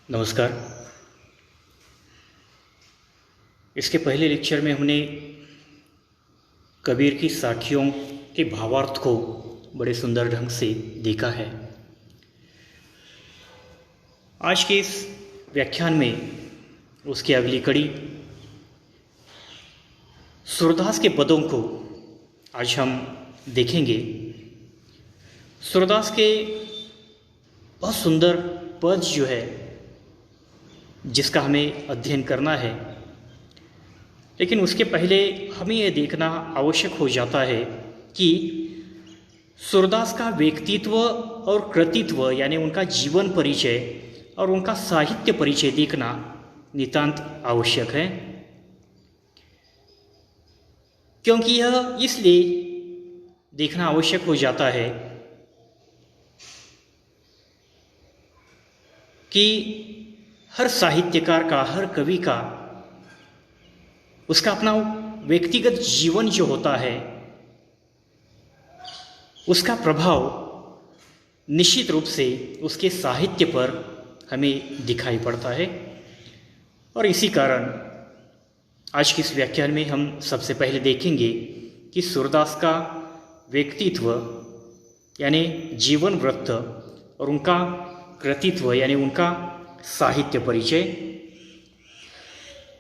नमस्कार। इसके पहले लेक्चर में हमने कबीर की साखियों के भावार्थ को बड़े सुंदर ढंग से देखा है। आज के इस व्याख्यान में उसकी अगली कड़ी सूरदास के पदों को आज हम देखेंगे। सूरदास के बहुत सुंदर पद जो है जिसका हमें अध्ययन करना है, लेकिन उसके पहले हमें यह देखना आवश्यक हो जाता है कि सूरदास का व्यक्तित्व और कृतित्व यानी उनका जीवन परिचय और उनका साहित्य परिचय देखना नितांत आवश्यक है, क्योंकि यह इसलिए देखना आवश्यक हो जाता है कि हर साहित्यकार का, हर कवि का, उसका अपना व्यक्तिगत जीवन जो होता है उसका प्रभाव निश्चित रूप से उसके साहित्य पर हमें दिखाई पड़ता है। और इसी कारण आज के इस व्याख्यान में हम सबसे पहले देखेंगे कि सूरदास का व्यक्तित्व यानी जीवन वृत्त और उनका कृतित्व यानी उनका साहित्य परिचय।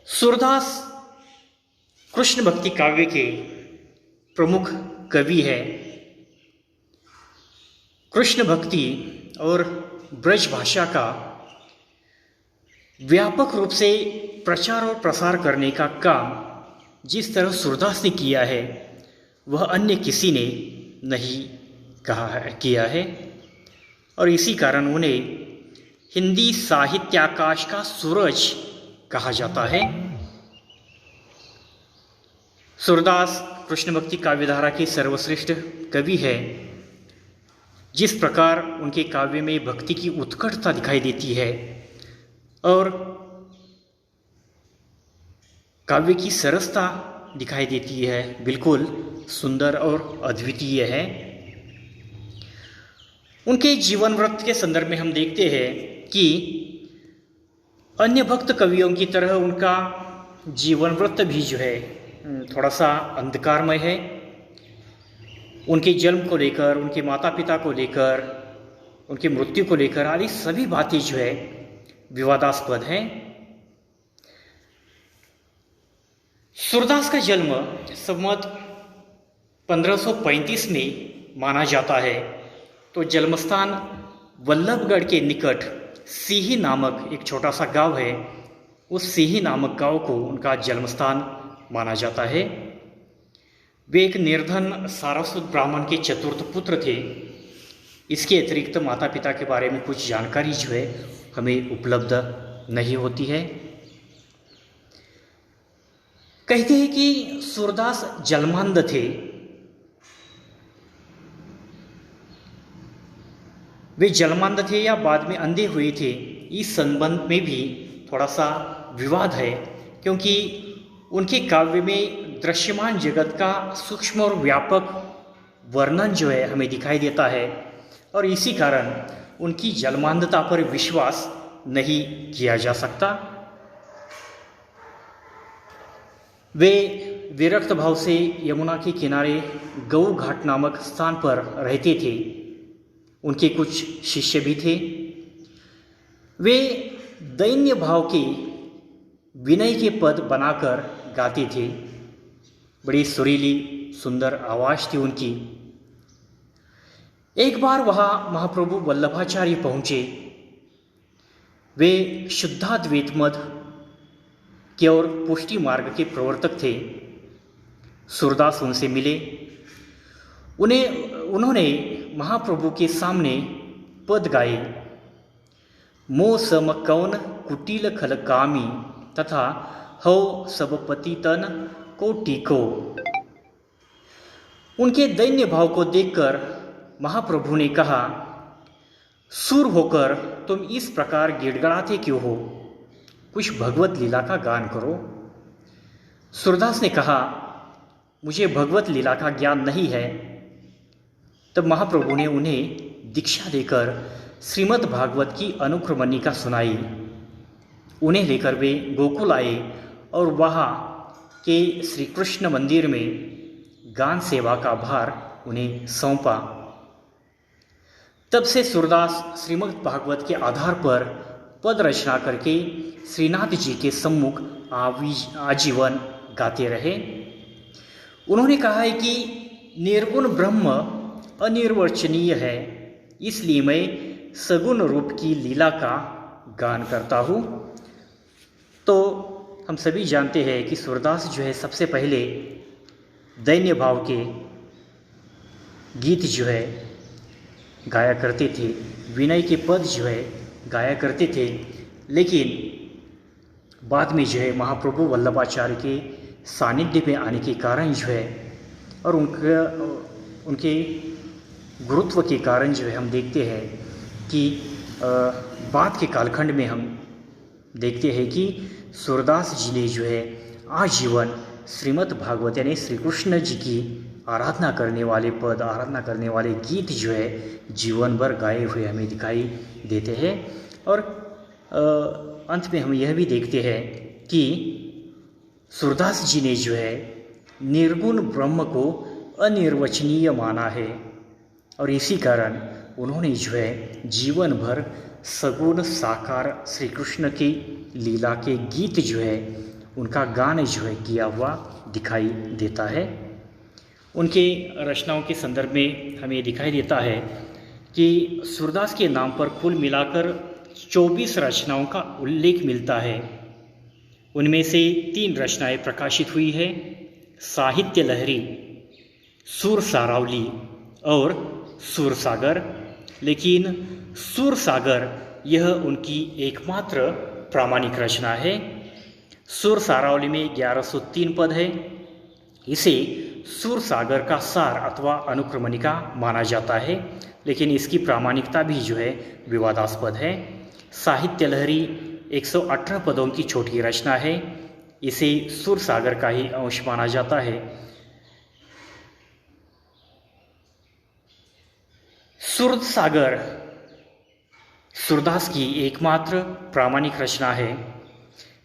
सूरदास कृष्ण भक्ति काव्य के प्रमुख कवि है। कृष्ण भक्ति और ब्रज भाषा का व्यापक रूप से प्रचार और प्रसार करने का काम जिस तरह सूरदास ने किया है वह अन्य किसी ने नहीं किया है, और इसी कारण उन्हें हिंदी साहित्याकाश का सूरज कहा जाता है। सूरदास कृष्ण भक्ति काव्यधारा के सर्वश्रेष्ठ कवि है। जिस प्रकार उनके काव्य में भक्ति की उत्कटता दिखाई देती है और काव्य की सरसता दिखाई देती है, बिल्कुल सुंदर और अद्वितीय है। उनके जीवन वृत्त के संदर्भ में हम देखते हैं कि अन्य भक्त कवियों की तरह उनका जीवन वृत्त भी जो है थोड़ा सा अंधकारमय है। उनके जन्म को लेकर, उनके माता पिता को लेकर, उनकी मृत्यु को लेकर आदि सभी बातें जो है विवादास्पद हैं। सूरदास का जन्म संवत 1535 में माना जाता है, तो जन्मस्थान वल्लभगढ़ के निकट सीही नामक एक छोटा सा गांव है, उस सीही नामक गांव को उनका जन्मस्थान माना जाता है। वे एक निर्धन सारस्वत ब्राह्मण के चतुर्थ पुत्र थे। इसके अतिरिक्त माता पिता के बारे में कुछ जानकारी जो है हमें उपलब्ध नहीं होती है। कहते हैं कि सूरदास जन्मांध थे। वे जन्मांध थे या बाद में अंधे हुए थे, इस संबंध में भी थोड़ा सा विवाद है, क्योंकि उनके काव्य में दृश्यमान जगत का सूक्ष्म और व्यापक वर्णन जो है हमें दिखाई देता है, और इसी कारण उनकी जन्मांधता पर विश्वास नहीं किया जा सकता। वे विरक्त भाव से यमुना के किनारे गऊ घाट नामक स्थान पर रहते थे। उनके कुछ शिष्य भी थे। वे दैन्य भाव के विनय के पद बनाकर गाते थे। बड़ी सुरीली सुंदर आवाज थी उनकी। एक बार वहाँ महाप्रभु वल्लभाचार्य पहुँचे। वे शुद्धाद्वैत मत के और पुष्टि मार्ग के प्रवर्तक थे। सूरदास उनसे मिले। उन्होंने महाप्रभु के सामने पद गाए, मो सम कौन कुटिल खल कामी तथा हो सब पतितन को टीको। उनके दैन्य भाव को देखकर महाप्रभु ने कहा, सूर होकर तुम इस प्रकार गिड़गड़ाते क्यों हो? कुछ भगवत लीला का गान करो। सूरदास ने कहा, मुझे भगवत लीला का ज्ञान नहीं है। तब महाप्रभु ने उन्हें दीक्षा देकर श्रीमद् भागवत की अनुक्रमणिका सुनाई। उन्हें लेकर वे गोकुल आए और वहाँ के श्री कृष्ण मंदिर में गान सेवा का भार उन्हें सौंपा। तब से सूरदास श्रीमद् भागवत के आधार पर पद रचना करके श्रीनाथ जी के सम्मुख आजीवन गाते रहे। उन्होंने कहा है कि निर्गुण ब्रह्म अनिर्वचनीय है, इसलिए मैं सगुण रूप की लीला का गान करता हूँ। तो हम सभी जानते हैं कि सूरदास जो है सबसे पहले दैन्य भाव के गीत जो है गाया करते थे, विनय के पद जो है गाया करते थे, लेकिन बाद में जो है महाप्रभु वल्लभाचार्य के सानिध्य में आने के कारण जो है और उनके गुरुत्व के कारण जो है हम देखते हैं कि बाद के कालखंड में हम देखते हैं कि सूरदास जी ने जो है आजीवन श्रीमद् भागवत यानी श्री कृष्ण जी की आराधना करने वाले पद, आराधना करने वाले गीत जो है जीवन भर गाए हुए हमें दिखाई देते हैं। और अंत में हम यह भी देखते हैं कि सूरदास जी ने जो है निर्गुण ब्रह्म को अनिर्वचनीय माना है और इसी कारण उन्होंने जो है जीवन भर सगुण साकार श्री कृष्ण की लीला के गीत जो है उनका गान जो है किया हुआ दिखाई देता है। उनके रचनाओं के संदर्भ में हमें दिखाई देता है कि सूरदास के नाम पर कुल मिलाकर 24 रचनाओं का उल्लेख मिलता है। उनमें से 3 रचनाएं प्रकाशित हुई है, साहित्य लहरी, सुर सारावली और सुर सागर। लेकिन सुर सागर यह उनकी एकमात्र प्रामाणिक रचना है। सुर सारावली में 1103 पद है। इसे सुर सागर का सार अथवा अनुक्रमणिका माना जाता है, लेकिन इसकी प्रामाणिकता भी जो है विवादास्पद है। साहित्य लहरी 118 पदों की छोटी रचना है। इसे सुर सागर का ही अंश माना जाता है। सुर सागर सूरदास की एकमात्र प्रामाणिक रचना है।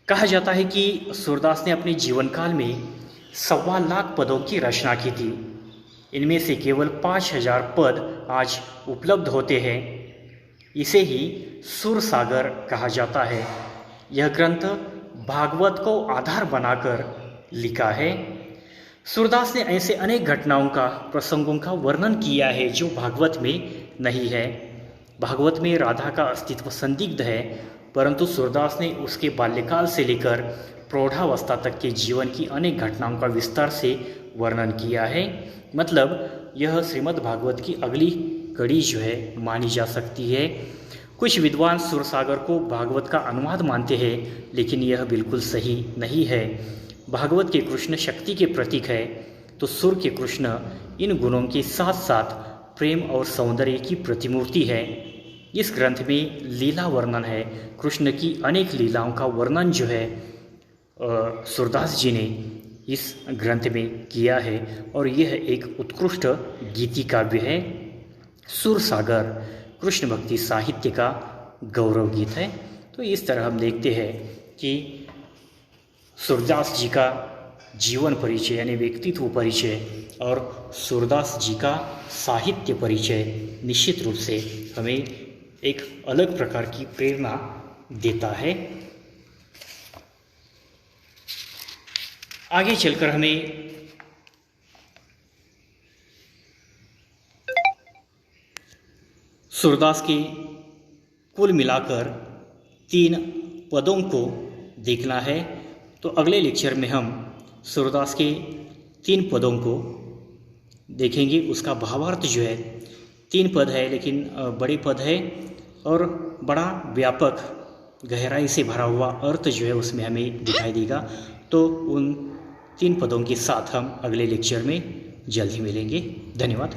कहा जाता है कि सूरदास ने अपने जीवन काल में 1.25 लाख पदों की रचना की थी। इनमें से केवल 5000 पद आज उपलब्ध होते हैं। इसे ही सुर सागर कहा जाता है। यह ग्रंथ भागवत को आधार बनाकर लिखा है। सूरदास ने ऐसे अनेक घटनाओं का, प्रसंगों का वर्णन किया है जो भागवत में नहीं है। भागवत में राधा का अस्तित्व संदिग्ध है, परंतु सूरदास ने उसके बाल्यकाल से लेकर प्रौढ़ावस्था तक के जीवन की अनेक घटनाओं का विस्तार से वर्णन किया है। मतलब यह श्रीमद् भागवत की अगली कड़ी जो है मानी जा सकती है। कुछ विद्वान सुर सागर को भागवत का अनुवाद मानते हैं, लेकिन यह बिल्कुल सही नहीं है। भागवत के कृष्ण शक्ति के प्रतीक है, तो सुर के कृष्ण इन गुणों के साथ साथ प्रेम और सौंदर्य की प्रतिमूर्ति है। इस ग्रंथ में लीला वर्णन है। कृष्ण की अनेक लीलाओं का वर्णन जो है सूरदास जी ने इस ग्रंथ में किया है और यह एक उत्कृष्ट गीति काव्य है। सुर सागर कृष्ण भक्ति साहित्य का गौरव गीत है। तो इस तरह हम देखते हैं कि सूरदास जी का जीवन परिचय यानी व्यक्तित्व परिचय और सूरदास जी का साहित्य परिचय निश्चित रूप से हमें एक अलग प्रकार की प्रेरणा देता है। आगे चलकर हमें सूरदास के कुल मिलाकर 3 पदों को देखना है। तो अगले लेक्चर में हम सूरदास के 3 पदों को देखेंगे। उसका भावार्थ जो है 3 पद है, लेकिन बड़े पद है और बड़ा व्यापक गहराई से भरा हुआ अर्थ जो है उसमें हमें दिखाई देगा। तो उन 3 पदों के साथ हम अगले लेक्चर में जल्द ही मिलेंगे। धन्यवाद।